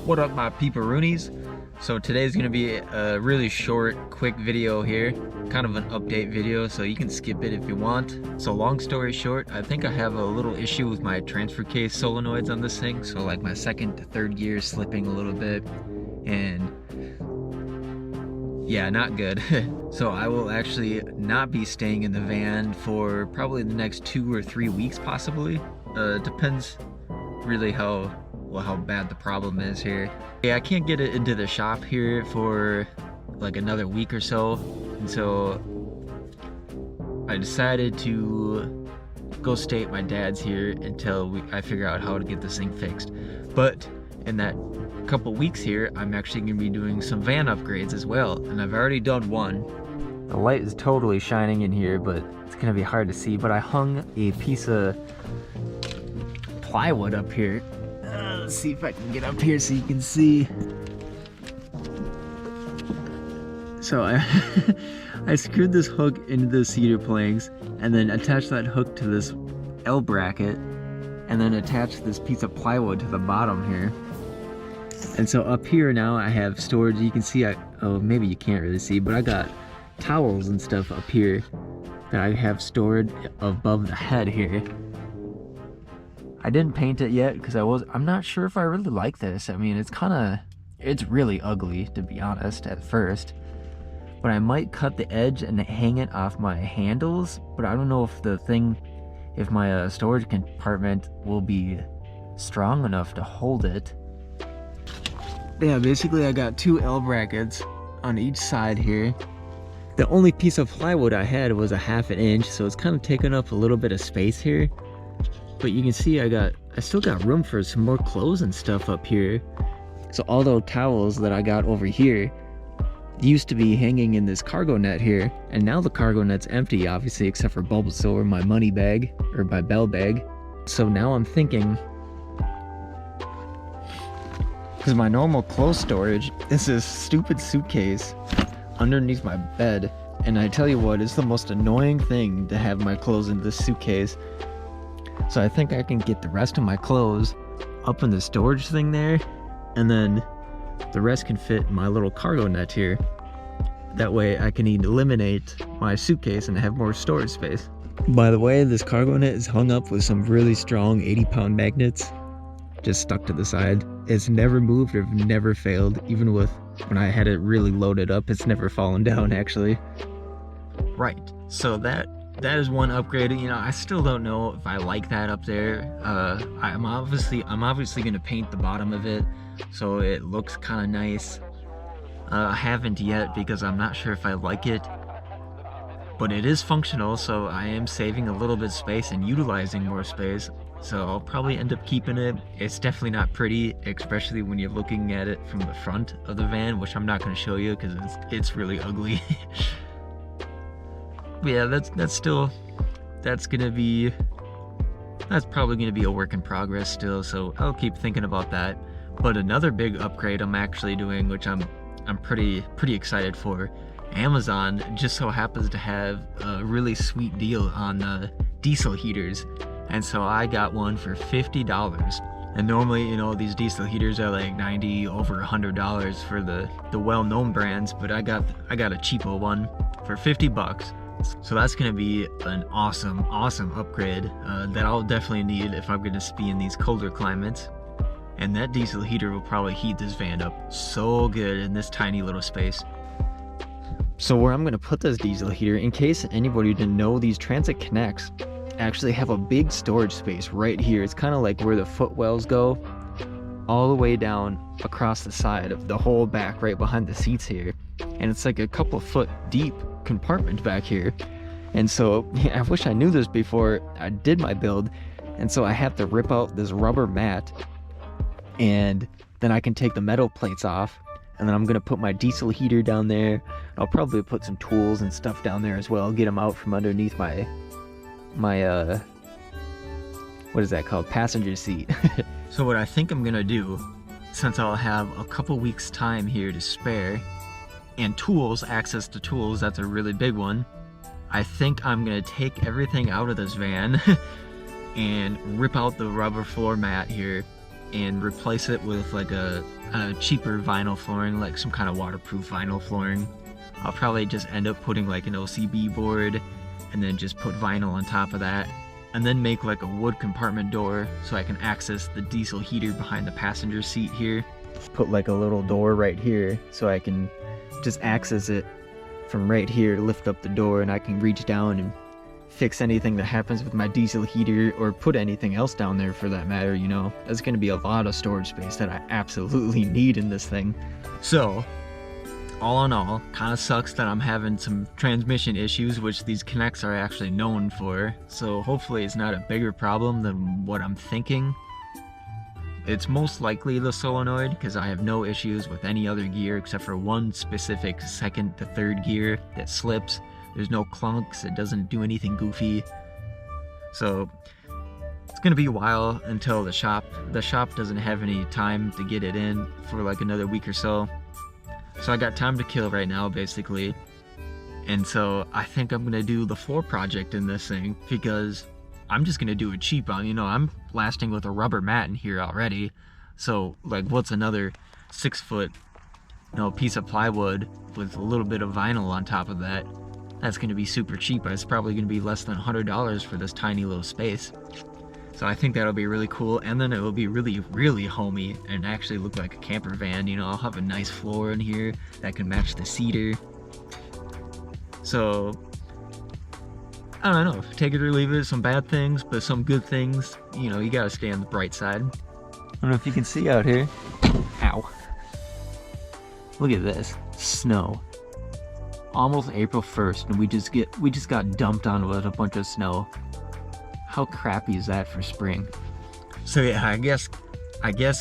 What up, my peeperoonies? So today's gonna be a really short, quick video here, kind of an update video, so you can skip it if you want. So long story short, I think I have a little issue with my transfer case solenoids on this thing. So like my second to third gear is slipping a little bit, and yeah, not good. So I will actually not be staying in the van for probably the next 2 or 3 weeks possibly. Depends really how bad the problem is here. Yeah, I can't get it into the shop here for like another week or so, and so I decided to go stay at my dad's here until I figure out how to get this thing fixed. But in that couple weeks here, I'm actually gonna be doing some van upgrades as well, and I've already done one. The light is totally shining in here, but it's gonna be hard to see, but I hung a piece of plywood up here. Let's see if I can get up here so you can see. So I screwed this hook into the cedar planks and then attached that hook to this L bracket and then attached this piece of plywood to the bottom here. And so up here now I have storage. You can see, oh, maybe you can't really see, but I got towels and stuff up here that I have stored above the head here. I didn't paint it yet because I'm not sure if I really like this. I mean, it's really ugly, to be honest, at first. But I might cut the edge and hang it off my handles, but I don't know if my storage compartment will be strong enough to hold it. Yeah, basically I got 2 L brackets on each side here. The only piece of plywood I had was a 1/2 inch, so it's kind of taking up a little bit of space here. But you can see I still got room for some more clothes and stuff up here. So all those towels that I got over here used to be hanging in this cargo net here, and now the cargo net's empty, obviously, except for Bulbasaur, my money bag, or my bell bag. So now I'm thinking, because my normal clothes storage is this stupid suitcase underneath my bed, and I tell you what, it's the most annoying thing to have my clothes in this suitcase. So I think I can get the rest of my clothes up in the storage thing there, and then the rest can fit in my little cargo net here. That way I can eliminate my suitcase and have more storage space. By the way, this cargo net is hung up with some really strong 80-pound magnets just stuck to the side. It's never moved or never failed. Even when I had it really loaded up, it's never fallen down actually. Right, so that is one upgrade. You know, I still don't know if I like that up there. I'm obviously gonna paint the bottom of it so it looks kind of nice. I haven't yet because I'm not sure if I like it, but it is functional, so I am saving a little bit of space and utilizing more space. So I'll probably end up keeping it. It's definitely not pretty, especially when you're looking at it from the front of the van, which I'm not going to show you because it's really ugly. But yeah, that's probably gonna be a work in progress still, so I'll keep thinking about that. But another big upgrade I'm actually doing, which I'm pretty excited for, Amazon just so happens to have a really sweet deal on diesel heaters, and so I got one for $50. And normally, you know, these diesel heaters are like $90 over $100 for the well-known brands, but I got a cheapo one for $50. So that's gonna be an awesome upgrade that I'll definitely need if I'm gonna be in these colder climates. And that diesel heater will probably heat this van up so good in this tiny little space. So where I'm gonna put this diesel heater, in case anybody didn't know, these Transit Connects actually have a big storage space right here. It's kind of like where the footwells go, all the way down across the side of the whole back right behind the seats here. And it's like a couple foot deep compartment back here. And so I wish I knew this before I did my build, and so I have to rip out this rubber mat, and then I can take the metal plates off, and then I'm gonna put my diesel heater down there. I'll probably put some tools and stuff down there as well, get them out from underneath my what is that called, passenger seat. So what I think I'm gonna do, since I'll have a couple weeks time here to spare, and access to tools, that's a really big one, I think I'm gonna take everything out of this van and rip out the rubber floor mat here and replace it with like a cheaper vinyl flooring, like some kind of waterproof vinyl flooring. I'll probably just end up putting like an OCB board and then just put vinyl on top of that, and then make like a wood compartment door so I can access the diesel heater behind the passenger seat here. Put like a little door right here so I can just access it from right here, lift up the door, and I can reach down and fix anything that happens with my diesel heater, or put anything else down there for that matter, you know. That's gonna be a lot of storage space that I absolutely need in this thing. So, all in all, kind of sucks that I'm having some transmission issues, which these Connects are actually known for. So hopefully it's not a bigger problem than what I'm thinking. It's most likely the solenoid, because I have no issues with any other gear except for one specific second to third gear that slips. There's no clunks, it doesn't do anything goofy. So it's gonna be a while until the shop doesn't have any time to get it in for like another week or so. So I got time to kill right now, basically. And so I think I'm gonna do the floor project in this thing, because I'm just gonna do it cheap. You know, I'm blasting with a rubber mat in here already. So like, what's another 6 foot, you know, piece of plywood with a little bit of vinyl on top of that? That's gonna be super cheap. It's probably gonna be less than $100 for this tiny little space. So I think that'll be really cool, and then it will be really, really homey and actually look like a camper van. You know, I'll have a nice floor in here that can match the cedar. So, I don't know, take it or leave it, some bad things, but some good things. You know, you gotta stay on the bright side. I don't know if you can see out here. Ow. Look at this, snow. Almost April 1st, and we just got dumped on with a bunch of snow. How crappy is that for spring? So yeah, I guess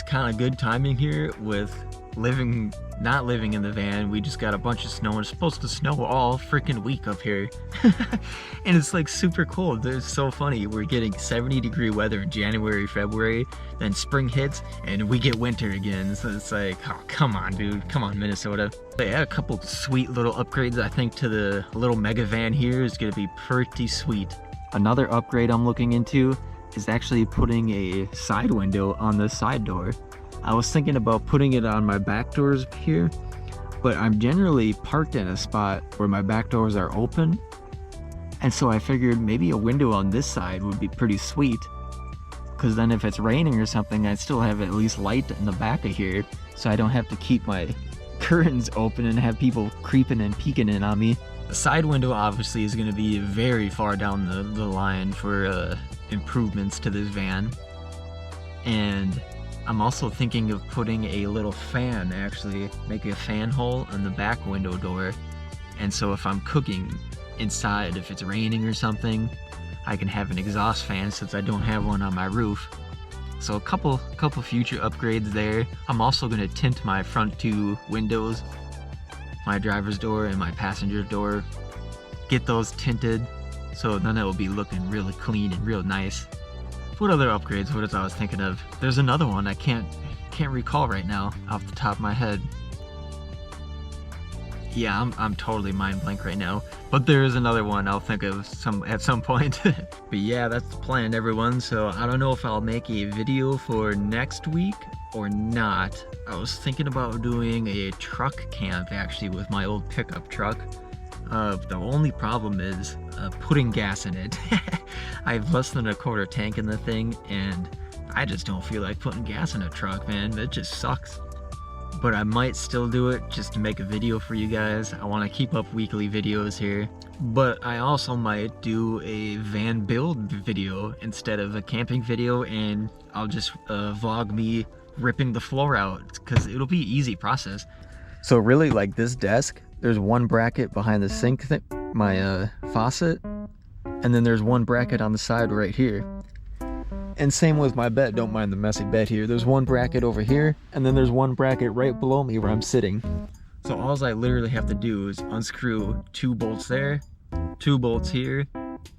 kind of good timing here with not living in the van. We just got a bunch of snow, and it's supposed to snow all freaking week up here. And it's like super cold. It's so funny. We're getting 70-degree weather in January, February, then spring hits and we get winter again. So it's like, oh, come on, dude. Come on, Minnesota. They had a couple sweet little upgrades, I think, to the little mega van here is gonna be pretty sweet. Another upgrade I'm looking into is actually putting a side window on the side door. I was thinking about putting it on my back doors here, but I'm generally parked in a spot where my back doors are open, and so I figured maybe a window on this side would be pretty sweet, because then if it's raining or something, I'd still have at least light in the back of here, so I don't have to keep my curtains open and have people creeping and peeking in on me. The side window obviously is going to be very far down the line for improvements to this van. And I'm also thinking of putting a little fan, actually, make a fan hole on the back window door. And so if I'm cooking inside, if it's raining or something, I can have an exhaust fan since I don't have one on my roof. So a couple future upgrades there. I'm also going to tint my front 2 windows, my driver's door and my passenger door, get those tinted, so then it will be looking really clean and real nice. What other upgrades? What is I was thinking of? There's another one I can't recall right now off the top of my head. Yeah, I'm totally mind blank right now, but there is another one I'll think of at some point. But yeah, that's the plan, everyone. So I don't know if I'll make a video for next week or not. I was thinking about doing a truck camp actually with my old pickup truck. The only problem is putting gas in it. I have less than a quarter tank in the thing, and I just don't feel like putting gas in a truck, man. It just sucks. But I might still do it just to make a video for you guys. I want to keep up weekly videos here. But I also might do a van build video instead of a camping video, and I'll just vlog me ripping the floor out, because it'll be an easy process. So really, like this desk, there's one bracket behind the sink, my faucet, and then there's one bracket on the side right here. And same with my bed, don't mind the messy bed here. There's one bracket over here, and then there's one bracket right below me where I'm sitting. So all I literally have to do is unscrew 2 bolts there, 2 bolts here,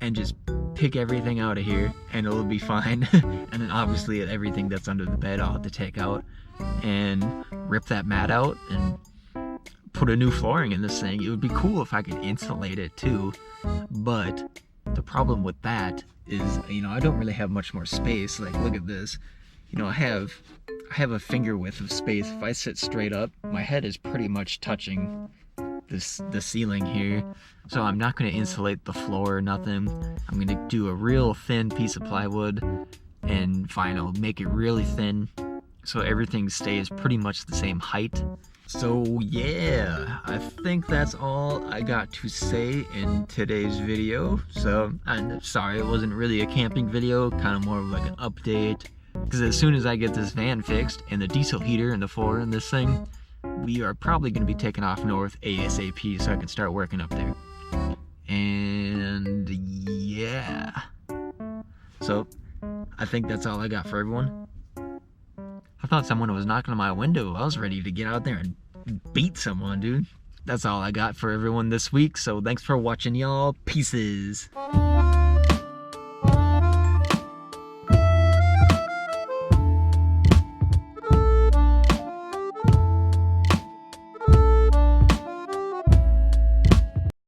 and just pick everything out of here, and it'll be fine. And then obviously everything that's under the bed I'll have to take out and rip that mat out and put a new flooring in this thing. It would be cool if I could insulate it too, but the problem with that is, you know, I don't really have much more space. Like, look at this. you know, I have a finger width of space. If I sit straight up, my head is pretty much touching the ceiling here. So I'm not going to insulate the floor or nothing. I'm going to do a real thin piece of plywood and vinyl, make it really thin so everything stays pretty much the same height. So yeah, I think that's all I got to say in today's video. So I'm sorry it wasn't really a camping video, kind of more of like an update, because as soon as I get this van fixed and the diesel heater and the floor and this thing, we are probably going to be taking off north ASAP so I can start working up there. And yeah, so I think that's all I got for everyone. I thought someone was knocking on my window. I was ready to get out there and beat someone, dude. That's all I got for everyone this week. So thanks for watching, y'all. Pieces.